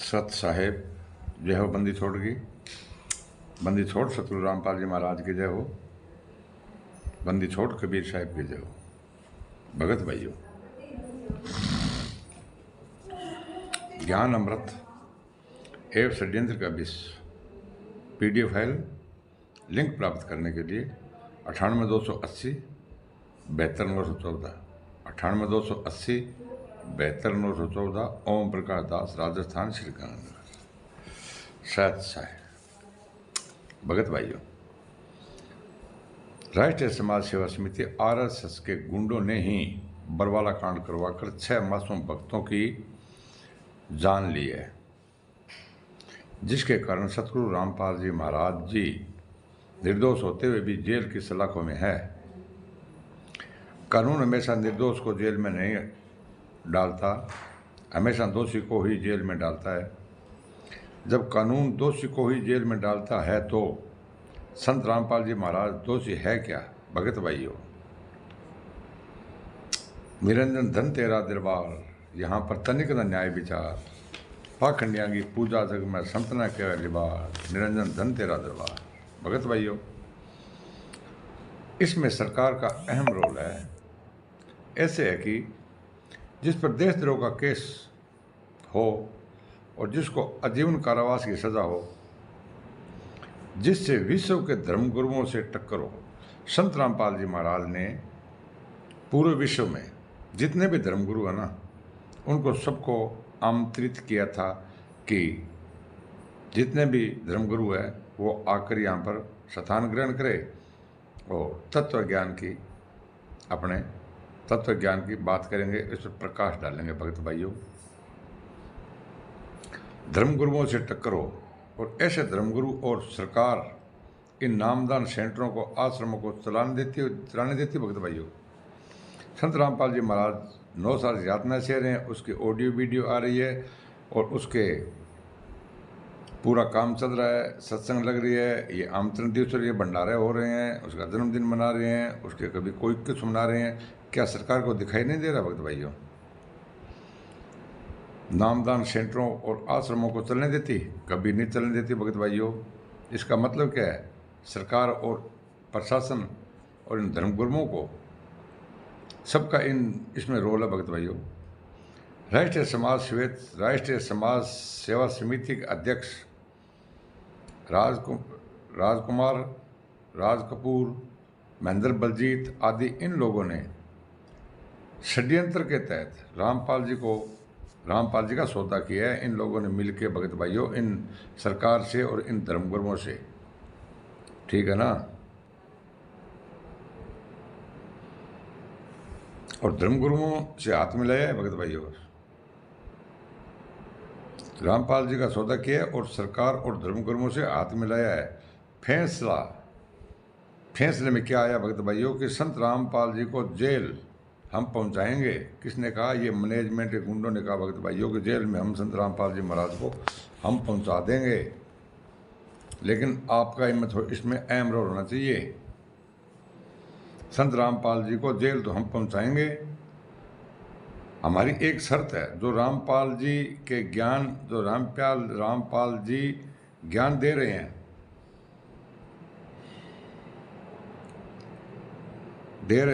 सत साहेब जय हो। बंदी छोड़ की बंदी छोड़ सतगुरु रामपाल जी महाराज की जय हो। बंदी छोड़ कबीर साहिब की जय हो। भगत भाइयों, ज्ञान अमृत एवं षड्यंत्र का विष PDF फाइल लिंक प्राप्त करने के लिए 98 280 72 914 98 280 72 914 ओम प्रकाश दास, राजस्थान, श्री गंगानगर। सत साहेब भगत भाइयों, राष्ट्रीय समाज सेवा समिति RSS के गुंडों ने ही बरवाला कांड करवाकर 6 मासूम भक्तों की जान ली है, जिसके कारण सतगुरु रामपाल जी महाराज जी निर्दोष होते हुए भी जेल की सलाखों में है। कानून हमेशा निर्दोष को जेल में नहीं डालता, हमेशा दोषी को ही जेल में डालता है। जब कानून दोषी को ही जेल में डालता है तो संत रामपाल जी महाराज दोषी है क्या? भगत भाइयों, निरंजन धन तेरा दरबार, यहाँ पर तनिक न न्याय विचार, पाखंडिया की पूजा जग में संतना के लिबार, निरंजन धन तेरा दरबार। भगत भाइयों, इसमें सरकार का अहम रोल है। ऐसे है कि जिस पर देशद्रोह का केस हो और जिसको आजीवन कारावास की सजा हो, जिससे विश्व के धर्मगुरुओं से टक्कर हो, संत रामपाल जी महाराज ने पूरे विश्व में जितने भी धर्मगुरु हैं ना, उनको सबको आमंत्रित किया था कि जितने भी धर्मगुरु हैं वो आकर यहाँ पर स्थान ग्रहण करें और तत्व ज्ञान की बात करेंगे, इस पर प्रकाश डालेंगे। भगत भाइयों, धर्मगुरुओं से टक्कर हो और ऐसे धर्मगुरु और सरकार इन नामदान सेंटरों को, आश्रमों को चलाने देती। भगत भाइयों, संत रामपाल जी महाराज 9 साल से यातना से रहे हैं, उसकी ऑडियो वीडियो आ रही है और उसके पूरा काम चल रहा है, सत्संग लग रही है, ये आमंत्रण दिवस, ये भंडारे हो रहे हैं, उसका जन्मदिन मना रहे हैं, उसके कभी कोई कुछ मना रहे हैं। क्या सरकार को दिखाई नहीं दे रहा? भगत भाइयों, नामदान सेंटरों और आश्रमों को चलने देती? कभी नहीं चलने देती। भगत भाइयों, इसका मतलब क्या है? सरकार और प्रशासन और इन धर्मगुरुओं को सबका इसमें रोल है। भगत भाइयों, राष्ट्रीय समाज सेवा समिति के अध्यक्ष राजकुमार, राज कपूर, महेंद्र बलजीत आदि इन लोगों ने षड्यंत्र के तहत रामपाल जी का सौदा किया है। इन लोगों ने मिलकर भगत भाइयों, इन सरकार से और इन धर्मगुरुओं से, ठीक है ना, और धर्मगुरुओं से हाथ मिलाया है। भगत भाइयों, रामपाल जी का सौदा किया है और सरकार और धर्मगुरुओं से हाथ मिलाया है। फैसले में क्या आया? भगत भाइयों, कि संत रामपाल जी को जेल हम पहुंचाएंगे। किसने कहा? ये मैनेजमेंट के गुंडों ने कहा। भगत भाइयों, कि जेल में हम संत रामपाल जी महाराज को हम पहुंचा देंगे, लेकिन आपका इसमें अहम रोल होना चाहिए। संत रामपाल जी को जेल तो हम पहुंचाएंगे, हमारी एक शर्त है, जो रामपाल जी के ज्ञान, जो रामपाल जी ज्ञान दे रहे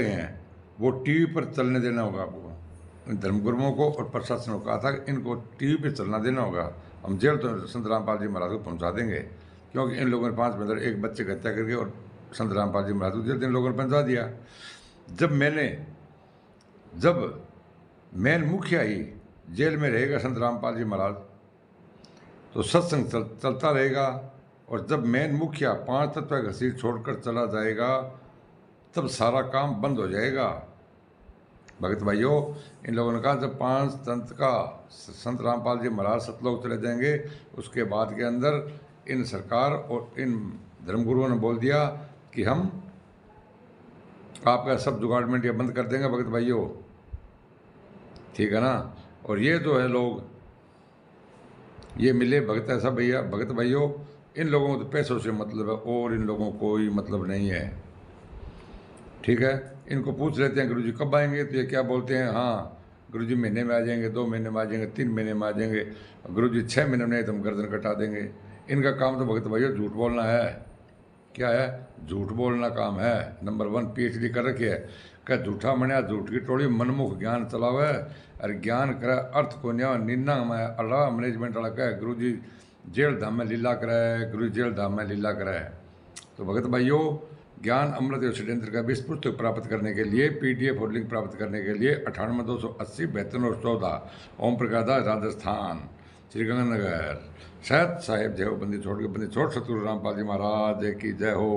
हैं, वो टीवी पर चलने देना होगा आपको। धर्मगुरुओं को और प्रशासन को कहा था कि इनको टीवी पर चलना देना होगा। हम जेल तो संत रामपाल जी महाराज को पहुंचा देंगे, क्योंकि इन लोगों ने 5 में एक बच्चे की हत्या करके और संत रामपाल जी महाराज को जेल इन लोगों ने पहुंचा दिया। जब मेन मुखिया ही जेल में रहेगा संत रामपाल जी महाराज, तो सत्संग चलता रहेगा, और जब मेन मुखिया 5 तत्व का सीट छोड़कर चला जाएगा, तब सारा काम बंद हो जाएगा। भगत भाइयों, इन लोगों ने कहा जब 5 तंत्र का संत रामपाल जी महाराज सतलोक चले जाएंगे, उसके बाद के अंदर इन सरकार और इन धर्मगुरुओं ने बोल दिया कि हम आपका सब जुगाड़मेंट ये बंद कर देंगे। भगत भाइयों, ठीक है ना। और ये जो है लोग ये मिले भगत भाइयों, इन लोगों को तो पैसों से मतलब है और इन लोगों को कोई मतलब नहीं है, ठीक है। इनको पूछ लेते हैं गुरु जी कब आएंगे, तो ये क्या बोलते हैं? हाँ, गुरु जी महीने में आ जाएंगे, 2 महीने में आ जाएंगे, 3 महीने में आ जाएंगे, गुरु जी 6 महीने में नहीं तो हम गर्दन कटा देंगे। इनका काम तो भगत भाइयों झूठ बोलना है। क्या है? झूठ बोलना काम है। नंबर 1 PhD कर रखी है। क्या झूठा मनिया झूठ की टोली मनमुख ज्ञान चलावे और ज्ञान करे अर्थ को न्या निन्ना में अल्लाह मैनेजमेंट वाला कहे गुरु जी जेल धाम में लीला करे, गुरु जी जेल धाम में लीला करे। तो भगत भाइयों ज्ञान अमृत और षड्यंत्र का 20 पुस्तक प्राप्त करने के लिए PDF और लिंक प्राप्त करने के लिए 98 280 72 14 ओम प्रकाश दास राजस्थान श्री गंगानगर। सत साहेब जय हो। बंदी छोड़ के बंदी छोड़। सतगुरु रामपाल जी महाराज की जय हो।